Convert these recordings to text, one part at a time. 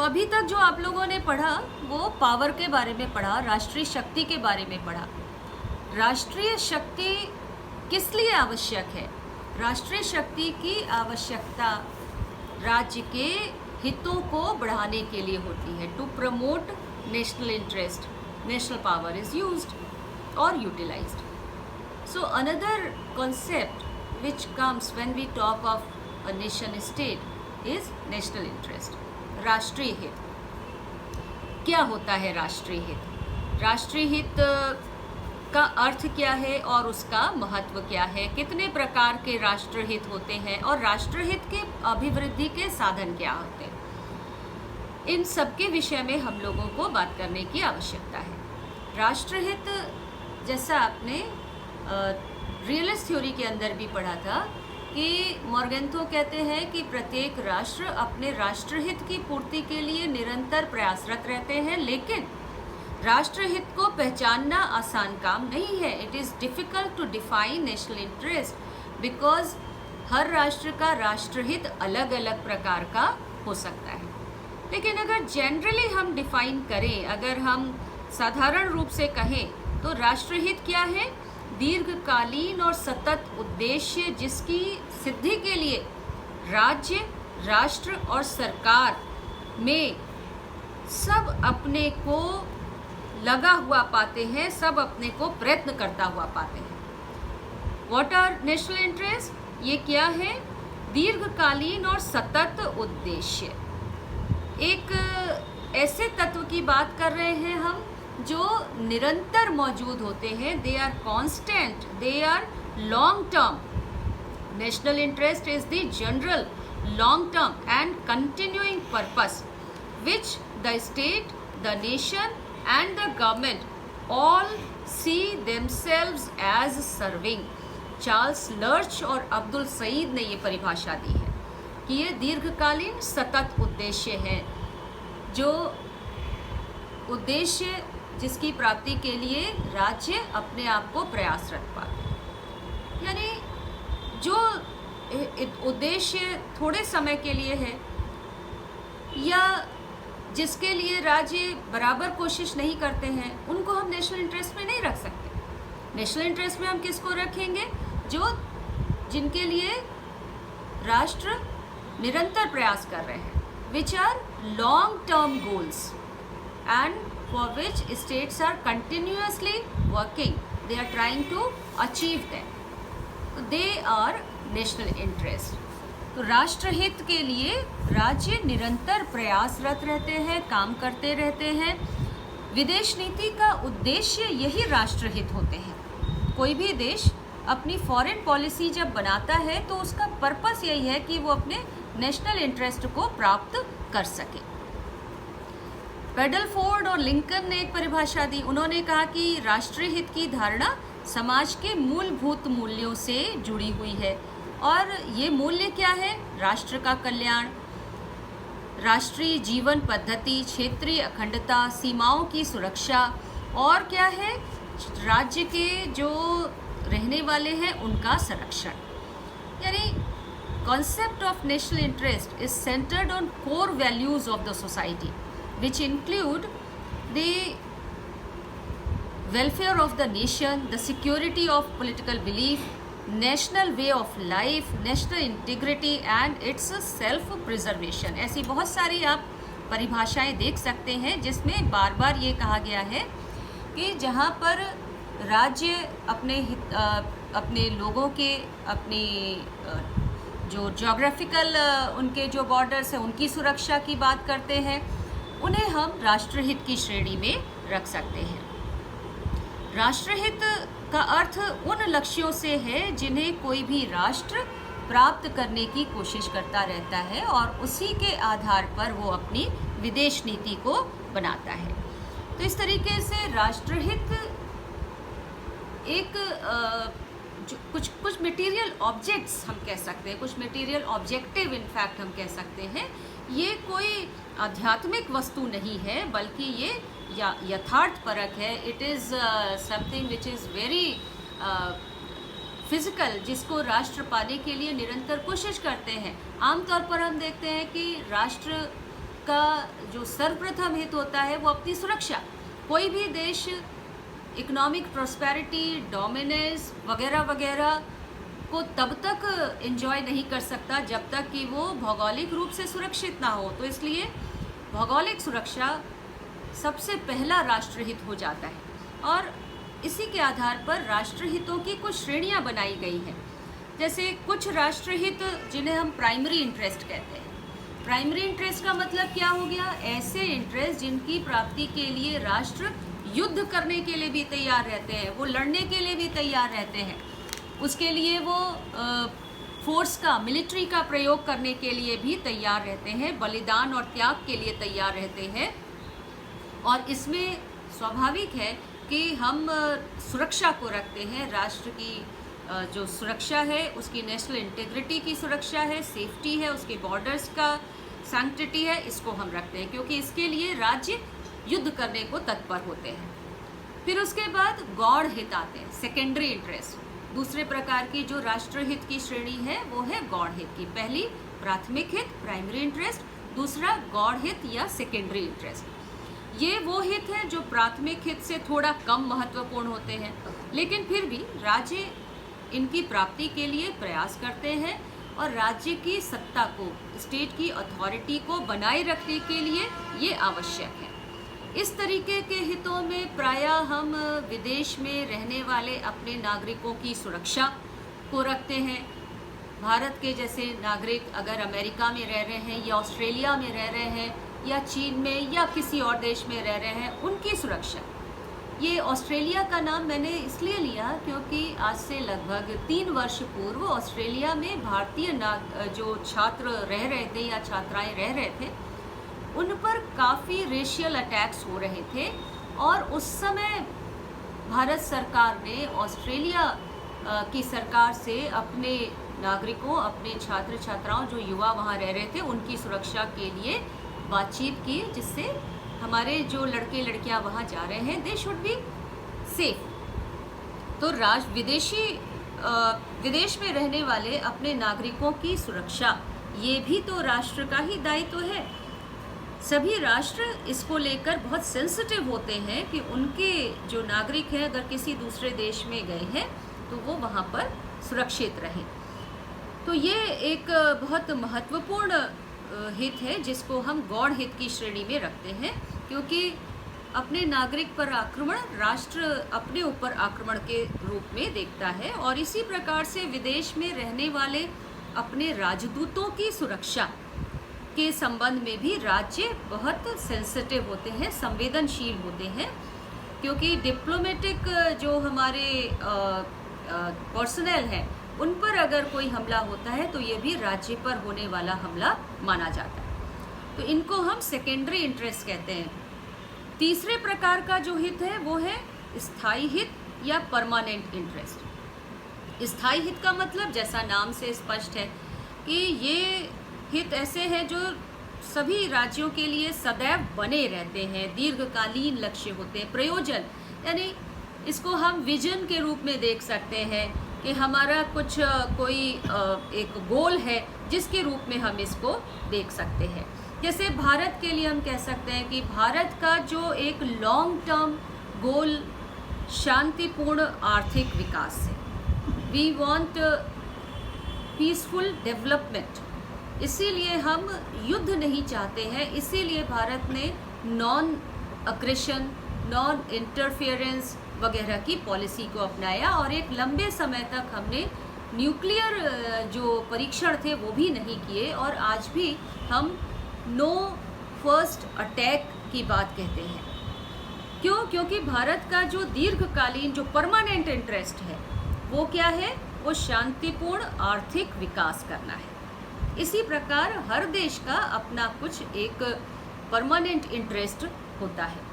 अभी तक जो आप लोगों ने पढ़ा वो पावर के बारे में पढ़ा, राष्ट्रीय शक्ति के बारे में पढ़ा। राष्ट्रीय शक्ति किस लिए आवश्यक है? राष्ट्रीय शक्ति की आवश्यकता राज्य के हितों को बढ़ाने के लिए होती है। To promote national interest, national power is used और utilised. So another concept which comes when we talk of a nation state is national interest, राष्ट्रीय हित। क्या होता है राष्ट्रीय हित? राष्ट्रीय हित का अर्थ क्या है और उसका महत्व क्या है? कितने प्रकार के राष्ट्रहित होते हैं और राष्ट्रहित के अभिवृद्धि के साधन क्या होते हैं? इन सब के विषय में हम लोगों को बात करने की आवश्यकता है। राष्ट्रहित, जैसा आपने रियलिस्ट थ्योरी के अंदर भी पढ़ा था कि मॉर्गेंथो कहते हैं कि प्रत्येक राष्ट्र अपने राष्ट्रहित की पूर्ति के लिए निरंतर प्रयासरत रहते हैं, लेकिन राष्ट्रहित को पहचानना आसान काम नहीं है। It is difficult to define national interest because हर राष्ट्र का राष्ट्रहित अलग अलग प्रकार का हो सकता है। लेकिन अगर जनरली हम डिफाइन करें, अगर हम साधारण रूप से कहें तो राष्ट्रहित क्या है? दीर्घकालीन और सतत उद्देश्य जिसकी सिद्धि के लिए राज्य, राष्ट्र और सरकार में सब अपने को लगा हुआ पाते हैं, सब अपने को प्रयत्न करता हुआ पाते हैं। What are national interest? ये क्या है? दीर्घकालीन और सतत उद्देश्य। एक ऐसे तत्व की बात कर रहे हैं हम जो निरंतर मौजूद होते हैं। They are constant, they are long term. National interest is the general, long term and continuing purpose which the state, the nation and the government all see themselves as serving। Charles Lerche और Abdul Saeed ने ये परिभाषा दी है कि ये दीर्घकालीन सतत उद्देश्य है, जो उद्देश्य जिसकी प्राप्ति के लिए राज्य अपने आप को प्रयासरत पाते हैं। यानी जो उद्देश्य थोड़े समय के लिए है या जिसके लिए राज्य बराबर कोशिश नहीं करते हैं, उनको हम नेशनल इंटरेस्ट में नहीं रख सकते। नेशनल इंटरेस्ट में हम किसको रखेंगे? जिनके लिए राष्ट्र निरंतर प्रयास कर रहे हैं, which are long term goals and for which states are continuously working, they are trying to achieve that, they are national interest. तो राष्ट्रहित के लिए राज्य निरंतर प्रयासरत रहते हैं, काम करते रहते हैं। विदेश नीति का उद्देश्य यही राष्ट्रहित होते हैं। कोई भी देश अपनी फॉरेन पॉलिसी जब बनाता है तो उसका पर्पस यही है कि वो अपने नेशनल इंटरेस्ट को प्राप्त कर सके। पेडलफोर्ड और लिंकन ने एक परिभाषा दी। उन्होंने कहा कि राष्ट्रीय हित की धारणा समाज के मूलभूत मूल्यों से जुड़ी हुई है, और ये मूल्य क्या है? राष्ट्र का कल्याण, राष्ट्रीय जीवन पद्धति, क्षेत्रीय अखंडता, सीमाओं की सुरक्षा, और क्या है? राज्य के जो रहने वाले हैं उनका संरक्षण। यानी concept of national interest is centred on core values of the society which include the welfare of the nation, the security of political belief, national way of life, national integrity and it's self preservation. ऐसी बहुत सारी आप परिभाषाएं देख सकते हैं जिसमें बार बार ये कहा गया है कि जहाँ पर राज्य अपने लोगों के, अपनी जो ज्योग्राफिकल उनके जो बॉर्डर्स हैं उनकी सुरक्षा की बात करते हैं, उन्हें हम राष्ट्रहित की श्रेणी में रख सकते हैं। राष्ट्रहित का अर्थ उन लक्ष्यों से है जिन्हें कोई भी राष्ट्र प्राप्त करने की कोशिश करता रहता है और उसी के आधार पर वो अपनी विदेश नीति को बनाता है। तो इस तरीके से राष्ट्रहित एक कुछ मटेरियल ऑब्जेक्ट्स हम कह सकते हैं, कुछ मटेरियल ऑब्जेक्टिव इनफैक्ट हम कह सकते हैं। ये कोई आध्यात्मिक वस्तु नहीं है, बल्कि ये यथार्थ परक है। It is something which is very physical, जिसको राष्ट्र पाने के लिए निरंतर कोशिश करते हैं। आमतौर पर हम देखते हैं कि राष्ट्र का जो सर्वप्रथम हित होता है वो अपनी सुरक्षा। कोई भी देश इकोनॉमिक प्रॉस्पेरिटी, डोमिनेंस वगैरह वगैरह को तब तक एंजॉय नहीं कर सकता जब तक कि वो भौगोलिक रूप से सुरक्षित ना हो। तो इसलिए भौगोलिक सुरक्षा सबसे पहला राष्ट्रहित हो जाता है और इसी के आधार पर राष्ट्रहितों की कुछ श्रेणियां बनाई गई हैं। जैसे कुछ राष्ट्रहित जिन्हें हम प्राइमरी इंटरेस्ट कहते हैं। प्राइमरी इंटरेस्ट का मतलब क्या हो गया? ऐसे इंटरेस्ट जिनकी प्राप्ति के लिए राष्ट्र युद्ध करने के लिए भी तैयार रहते हैं, वो लड़ने के लिए भी तैयार रहते हैं, उसके लिए वो फोर्स का, मिलिट्री का प्रयोग करने के लिए भी तैयार रहते हैं, बलिदान और त्याग के लिए तैयार रहते हैं। और इसमें स्वाभाविक है कि हम सुरक्षा को रखते हैं। राष्ट्र की जो सुरक्षा है, उसकी नेशनल इंटीग्रिटी की सुरक्षा है, सेफ्टी है, उसके बॉर्डर्स का सैंक्टिटी है, इसको हम रखते हैं क्योंकि इसके लिए राज्य युद्ध करने को तत्पर होते हैं। फिर उसके बाद गौड़ हित आते हैं, सेकेंडरी इंटरेस्ट। दूसरे प्रकार की जो राष्ट्रहित की श्रेणी है वो है गौड़ हित की। पहली प्राथमिक हित, प्राइमरी इंटरेस्ट, दूसरा गौड़ हित या सेकेंडरी इंटरेस्ट। ये वो हित हैं जो प्राथमिक हित से थोड़ा कम महत्वपूर्ण होते हैं, लेकिन फिर भी राज्य इनकी प्राप्ति के लिए प्रयास करते हैं और राज्य की सत्ता को, स्टेट की अथॉरिटी को बनाए रखने के लिए ये आवश्यक है। इस तरीके के हितों में प्रायः हम विदेश में रहने वाले अपने नागरिकों की सुरक्षा को रखते हैं। भारत के जैसे नागरिक अगर अमेरिका में रह रहे हैं या ऑस्ट्रेलिया में रह रहे हैं या चीन में या किसी और देश में रह रहे हैं, उनकी सुरक्षा। ये ऑस्ट्रेलिया का नाम मैंने इसलिए लिया क्योंकि आज से लगभग 3 वर्ष पूर्व ऑस्ट्रेलिया में भारतीय जो छात्र रह रहे थे या छात्राएं रह रहे थे, उन पर काफ़ी रेशियल अटैक्स हो रहे थे और उस समय भारत सरकार ने ऑस्ट्रेलिया की सरकार से अपने नागरिकों, अपने छात्र छात्राओं, जो युवा वहाँ रह रहे थे, उनकी सुरक्षा के लिए बातचीत की, जिससे हमारे जो लड़के लड़कियाँ वहाँ जा रहे हैं दे शुड बी सेफ। तो विदेश में रहने वाले अपने नागरिकों की सुरक्षा ये भी तो राष्ट्र का ही दायित्व है। सभी राष्ट्र इसको लेकर बहुत सेंसिटिव होते हैं कि उनके जो नागरिक हैं अगर किसी दूसरे देश में गए हैं तो वो वहाँ पर सुरक्षित रहें। तो ये एक बहुत महत्वपूर्ण हित है जिसको हम गौड़ हित की श्रेणी में रखते हैं, क्योंकि अपने नागरिक पर आक्रमण राष्ट्र अपने ऊपर आक्रमण के रूप में देखता है। और इसी प्रकार से विदेश में रहने वाले अपने राजदूतों की सुरक्षा के संबंध में भी राज्य बहुत सेंसिटिव होते हैं, संवेदनशील होते हैं, क्योंकि डिप्लोमेटिक जो हमारे पर्सनल हैं उन पर अगर कोई हमला होता है तो ये भी राज्य पर होने वाला हमला माना जाता है। तो इनको हम सेकेंडरी इंटरेस्ट कहते हैं। तीसरे प्रकार का जो हित है वो है स्थायी हित या परमानेंट इंटरेस्ट। स्थायी हित का मतलब जैसा नाम से स्पष्ट है कि ये हित ऐसे हैं जो सभी राज्यों के लिए सदैव बने रहते हैं, दीर्घकालीन लक्ष्य होते हैं, प्रयोजन, यानी इसको हम विजन के रूप में देख सकते हैं कि हमारा कोई एक गोल है जिसके रूप में हम इसको देख सकते हैं। जैसे भारत के लिए हम कह सकते हैं कि भारत का जो एक लॉन्ग टर्म गोल शांतिपूर्ण आर्थिक विकास है। वी वांट पीसफुल डेवलपमेंट, इसीलिए हम युद्ध नहीं चाहते हैं। इसीलिए भारत ने नॉन अग्रेशन, नॉन इंटरफेरेंस वगैरह की पॉलिसी को अपनाया और एक लंबे समय तक हमने न्यूक्लियर जो परीक्षण थे वो भी नहीं किए और आज भी हम नो फर्स्ट अटैक की बात कहते हैं। क्यों? क्योंकि भारत का जो दीर्घकालीन जो परमानेंट इंटरेस्ट है वो क्या है? वो शांतिपूर्ण आर्थिक विकास करना है। इसी प्रकार हर देश का अपना कुछ एक परमानेंट इंटरेस्ट होता है।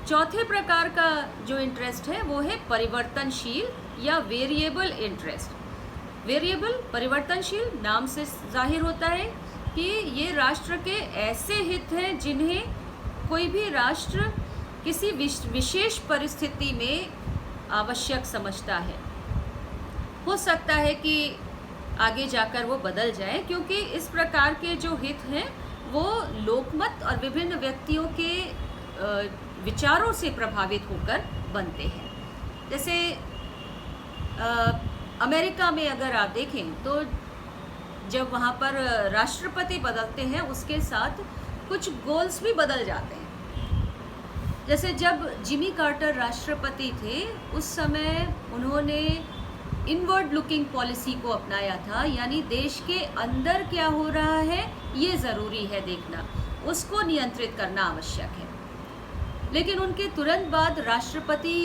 चौथे प्रकार का जो इंटरेस्ट है वो है परिवर्तनशील या वेरिएबल इंटरेस्ट। वेरिएबल, परिवर्तनशील, नाम से जाहिर होता है कि ये राष्ट्र के ऐसे हित हैं जिन्हें कोई भी राष्ट्र किसी विशेष परिस्थिति में आवश्यक समझता है। हो सकता है कि आगे जाकर वो बदल जाए, क्योंकि इस प्रकार के जो हित हैं वो लोकमत और विभिन्न व्यक्तियों के विचारों से प्रभावित होकर बनते हैं। जैसे अमेरिका में अगर आप देखें तो जब वहाँ पर राष्ट्रपति बदलते हैं उसके साथ कुछ गोल्स भी बदल जाते हैं। जैसे जब जिमी कार्टर राष्ट्रपति थे उस समय उन्होंने इनवर्ड लुकिंग पॉलिसी को अपनाया था, यानी देश के अंदर क्या हो रहा है ये ज़रूरी है देखना, उसको नियंत्रित करना आवश्यक है। लेकिन उनके तुरंत बाद राष्ट्रपति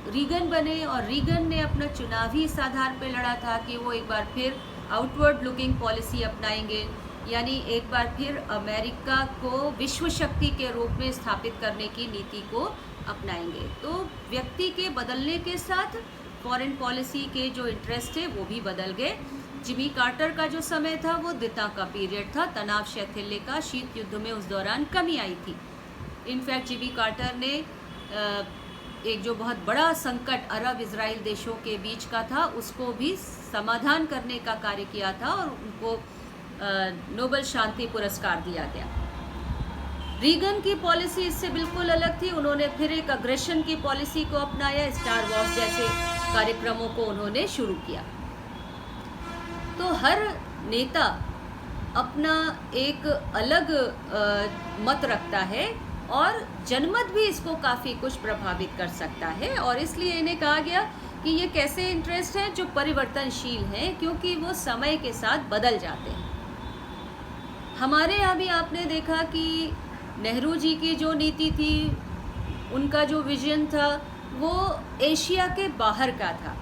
रीगन बने और रीगन ने अपना चुनावी इस आधार पर लड़ा था कि वो एक बार फिर आउटवर्ड लुकिंग पॉलिसी अपनाएंगे, यानी एक बार फिर अमेरिका को विश्व शक्ति के रूप में स्थापित करने की नीति को अपनाएंगे। तो व्यक्ति के बदलने के साथ फॉरेन पॉलिसी के जो इंटरेस्ट है वो भी बदल गए। जिमी कार्टर का जो समय था वो द्विता का पीरियड था, तनाव शैथिल्य का, शीत युद्ध में उस दौरान कमी आई थी। इनफैक्ट जिमी कार्टर ने एक जो बहुत बड़ा संकट अरब इजराइल देशों के बीच का था उसको भी समाधान करने का कार्य किया था और उनको नोबेल शांति पुरस्कार दिया गया। रीगन की पॉलिसी इससे बिल्कुल अलग थी। उन्होंने फिर एक अग्रेशन की पॉलिसी को अपनाया, स्टार वॉर्स जैसे कार्यक्रमों को उन्होंने शुरू किया। तो हर नेता अपना एक अलग मत रखता है और जनमत भी इसको काफ़ी कुछ प्रभावित कर सकता है, और इसलिए इन्हें कहा गया कि ये कैसे इंटरेस्ट हैं जो परिवर्तनशील हैं, क्योंकि वो समय के साथ बदल जाते हैं। हमारे यहाँ भी आपने देखा कि नेहरू जी की जो नीति थी, उनका जो विजन था वो एशिया के बाहर का था,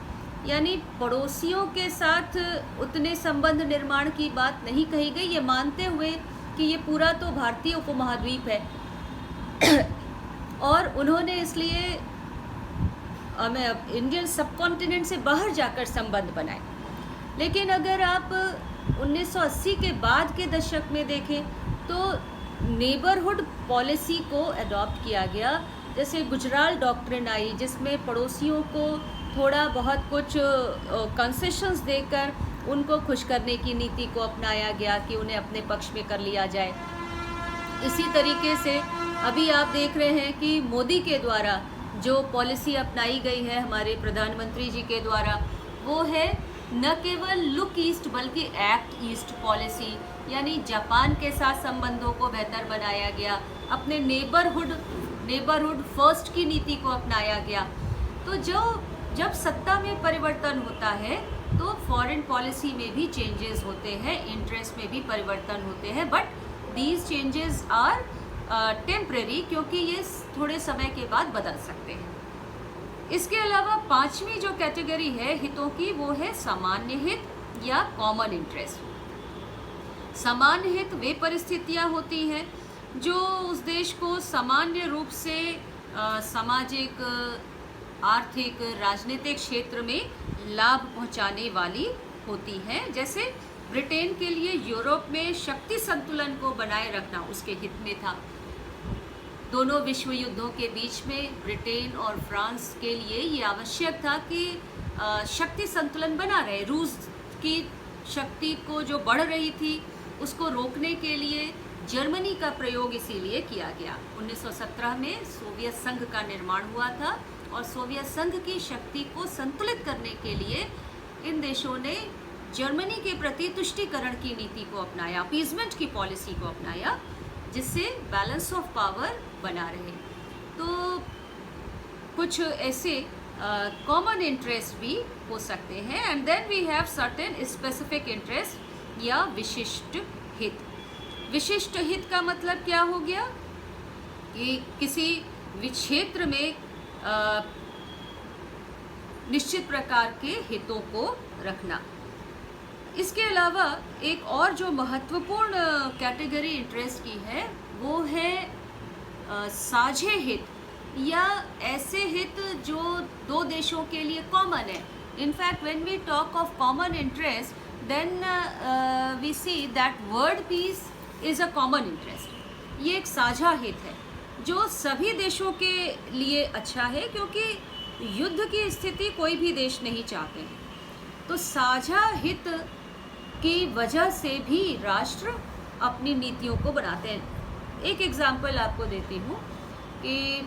यानी पड़ोसियों के साथ उतने संबंध निर्माण की बात नहीं कही गई, ये मानते हुए कि ये पूरा तो भारतीय उपमहाद्वीप है और उन्होंने इसलिए इंडियन सबकॉन्टिनेंट से बाहर जाकर संबंध बनाए। लेकिन अगर आप 1980 के बाद के दशक में देखें तो नेबरहुड पॉलिसी को अडॉप्ट किया गया। जैसे गुजराल डॉक्ट्रिन आई, जिसमें पड़ोसियों को थोड़ा बहुत कुछ कंसेशंस देकर उनको खुश करने की नीति को अपनाया गया कि उन्हें अपने पक्ष में कर लिया जाए। इसी तरीके से अभी आप देख रहे हैं कि मोदी के द्वारा जो पॉलिसी अपनाई गई है हमारे प्रधानमंत्री जी के द्वारा, वो है न केवल लुक ईस्ट बल्कि एक्ट ईस्ट पॉलिसी, यानी जापान के साथ संबंधों को बेहतर बनाया गया, अपने नेबरहुड फर्स्ट की नीति को अपनाया गया। तो जब सत्ता में परिवर्तन होता है तो फॉरेन पॉलिसी में भी चेंजेस होते हैं, इंटरेस्ट में भी परिवर्तन होते हैं, but these changes are temporary, क्योंकि ये थोड़े समय के बाद बदल सकते हैं। इसके अलावा पांचवी जो कैटेगरी है हितों की, वो है सामान्य हित या कॉमन इंटरेस्ट। सामान्य हित वे परिस्थितियां होती हैं जो उस देश को सामान्य रूप से सामाजिक, आर्थिक, राजनीतिक क्षेत्र में लाभ पहुंचाने वाली होती हैं। जैसे ब्रिटेन के लिए यूरोप में शक्ति संतुलन को बनाए रखना उसके हित में था। दोनों विश्व युद्धों के बीच में ब्रिटेन और फ्रांस के लिए ये आवश्यक था कि शक्ति संतुलन बना रहे। रूस की शक्ति को जो बढ़ रही थी उसको रोकने के लिए जर्मनी का प्रयोग इसीलिए किया गया। 1917 में सोवियत संघ का निर्माण हुआ था और सोवियत संघ की शक्ति को संतुलित करने के लिए इन देशों ने जर्मनी के प्रति तुष्टीकरण की नीति को अपनाया, अपीजमेंट की पॉलिसी को अपनाया, जिससे बैलेंस ऑफ पावर बना रहे। तो कुछ ऐसे कॉमन इंटरेस्ट भी हो सकते हैं। And then we have certain specific interest या विशिष्ट हित। विशिष्ट हित का मतलब क्या हो गया कि किसी क्षेत्र में निश्चित प्रकार के हितों को रखना। इसके अलावा एक और जो महत्वपूर्ण कैटेगरी इंटरेस्ट की है वो है साझे हित या ऐसे हित जो दो देशों के लिए कॉमन है। In fact when we talk of common interest then we see that world peace is a common interest. ये एक साझा हित है जो सभी देशों के लिए अच्छा है, क्योंकि युद्ध की स्थिति कोई भी देश नहीं चाहते हैं। तो साझा हित की वजह से भी राष्ट्र अपनी नीतियों को बनाते हैं। एक एग्जाम्पल आपको देती हूँ कि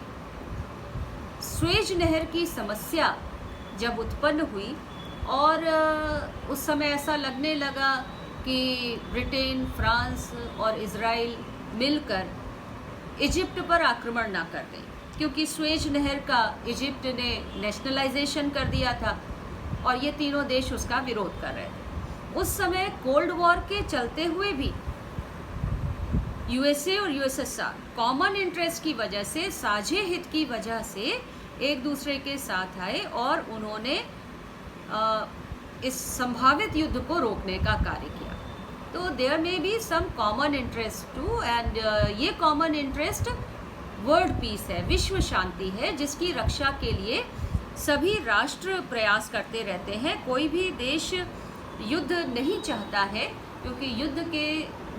स्वेज नहर की समस्या जब उत्पन्न हुई और उस समय ऐसा लगने लगा कि ब्रिटेन, फ्रांस और इज़राइल मिलकर इजिप्ट पर आक्रमण ना कर दें, क्योंकि स्वेज नहर का इजिप्ट ने नेशनलाइजेशन कर दिया था और ये तीनों देश उसका विरोध कर रहे थे। उस समय कोल्ड वॉर के चलते हुए भी यूएसए और यूएसएसआर कॉमन इंटरेस्ट की वजह से, साझे हित की वजह से एक दूसरे के साथ आए और उन्होंने इस संभावित युद्ध को रोकने का कार्य किया। तो there may be some common interest too, and ये कॉमन इंटरेस्ट वर्ल्ड पीस है, विश्व शांति है, जिसकी रक्षा के लिए सभी राष्ट्र प्रयास करते रहते हैं। कोई भी देश युद्ध नहीं चाहता है, क्योंकि युद्ध के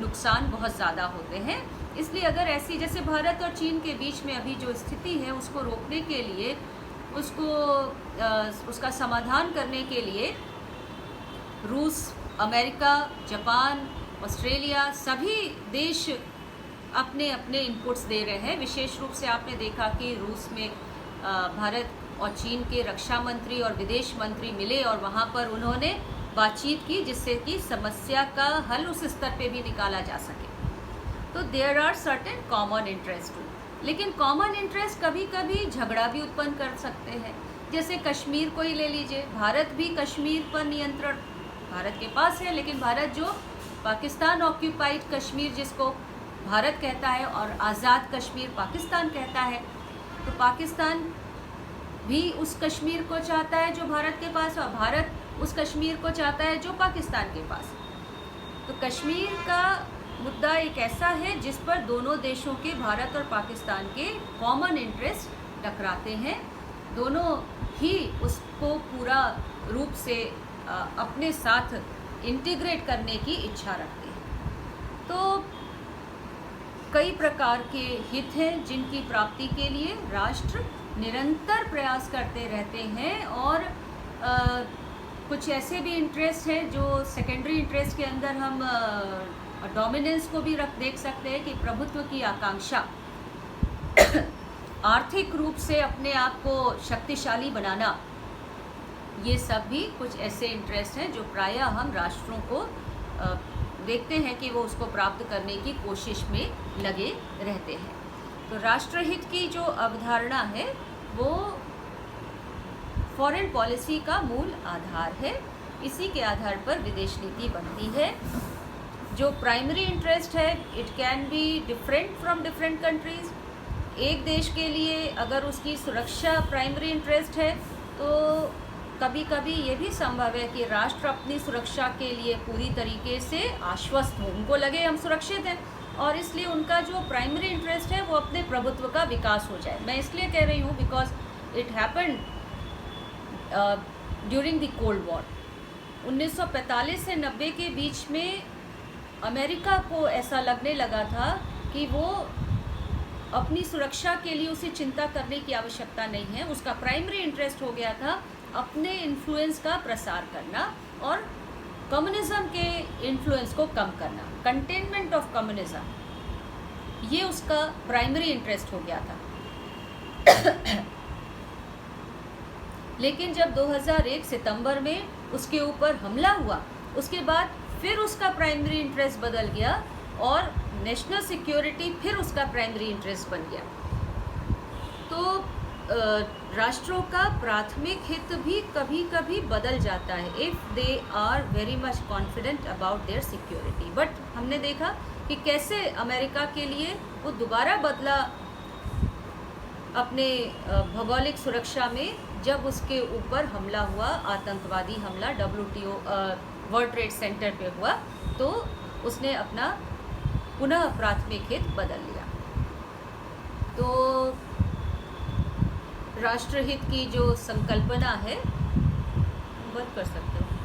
नुकसान बहुत ज़्यादा होते हैं। इसलिए अगर ऐसी, जैसे भारत और चीन के बीच में अभी जो स्थिति है, उसको रोकने के लिए, उसका समाधान करने के लिए रूस, अमेरिका, जापान, ऑस्ट्रेलिया, सभी देश अपने अपने इनपुट्स दे रहे हैं। विशेष रूप से आपने देखा कि रूस में भारत और चीन के रक्षा मंत्री और विदेश मंत्री मिले और वहाँ पर उन्होंने बातचीत की, जिससे कि समस्या का हल उस स्तर पे भी निकाला जा सके। तो there are certain common interest too, लेकिन कॉमन इंटरेस्ट कभी कभी झगड़ा भी उत्पन्न कर सकते हैं। जैसे कश्मीर को ही ले लीजिए, भारत भी कश्मीर पर नियंत्रण भारत के पास है, लेकिन भारत जो पाकिस्तान ऑक्यूपाइड कश्मीर, जिसको भारत कहता है, और आज़ाद कश्मीर पाकिस्तान कहता है, तो पाकिस्तान भी उस कश्मीर को चाहता है जो भारत के पास, और भारत उस कश्मीर को चाहता है जो पाकिस्तान के पास। तो कश्मीर का मुद्दा एक ऐसा है जिस पर दोनों देशों के, भारत और पाकिस्तान के कॉमन इंटरेस्ट टकराते हैं। दोनों ही उसको पूरा रूप से अपने साथ इंटीग्रेट करने की इच्छा रखते हैं। तो कई प्रकार के हित हैं जिनकी प्राप्ति के लिए राष्ट्र निरंतर प्रयास करते रहते हैं, और कुछ ऐसे भी इंटरेस्ट हैं जो सेकेंडरी इंटरेस्ट के अंदर हम डोमिनेंस को भी देख सकते हैं, कि प्रभुत्व की आकांक्षा, आर्थिक रूप से अपने आप को शक्तिशाली बनाना, ये सब भी कुछ ऐसे इंटरेस्ट हैं जो प्रायः हम राष्ट्रों को देखते हैं कि वो उसको प्राप्त करने की कोशिश में लगे रहते हैं। तो राष्ट्रहित की जो अवधारणा है वो फॉरेन पॉलिसी का मूल आधार है। इसी के आधार पर विदेश नीति बनती है। जो प्राइमरी इंटरेस्ट है, it can be different from different countries. एक देश के लिए अगर उसकी सुरक्षा प्राइमरी इंटरेस्ट है, तो कभी कभी ये भी संभव है कि राष्ट्र अपनी सुरक्षा के लिए पूरी तरीके से आश्वस्त हो, उनको लगे हम सुरक्षित हैं, और इसलिए उनका जो प्राइमरी इंटरेस्ट है वो अपने प्रभुत्व का विकास हो जाए। मैं इसलिए कह रही हूँ because it happened during the cold war. 1945 से 90 के बीच में अमेरिका को ऐसा लगने लगा था कि वो अपनी सुरक्षा के लिए उसे चिंता करने की आवश्यकता नहीं है। उसका प्राइमरी इंटरेस्ट हो गया था अपने इन्फ्लुएंस का प्रसार करना और कम्युनिज्म के इन्फ्लुएंस को कम करना, कंटेनमेंट ऑफ कम्युनिज्म, ये उसका प्राइमरी इंटरेस्ट हो गया था। लेकिन जब 2001 सितंबर में उसके ऊपर हमला हुआ, उसके बाद फिर उसका प्राइमरी इंटरेस्ट बदल गया और नेशनल सिक्योरिटी फिर उसका प्राइमरी इंटरेस्ट बन गया। तो राष्ट्रों का प्राथमिक हित भी कभी कभी बदल जाता है if they are very much confident about their security. But हमने देखा कि कैसे अमेरिका के लिए वो दोबारा बदला अपने भौगोलिक सुरक्षा में, जब उसके ऊपर हमला हुआ, आतंकवादी हमला WTO वर्ल्ड ट्रेड सेंटर पे हुआ, तो उसने अपना पुनः प्राथमिक हित बदल लिया। तो राष्ट्रहित की जो संकल्पना है, बंद कर सकते हो।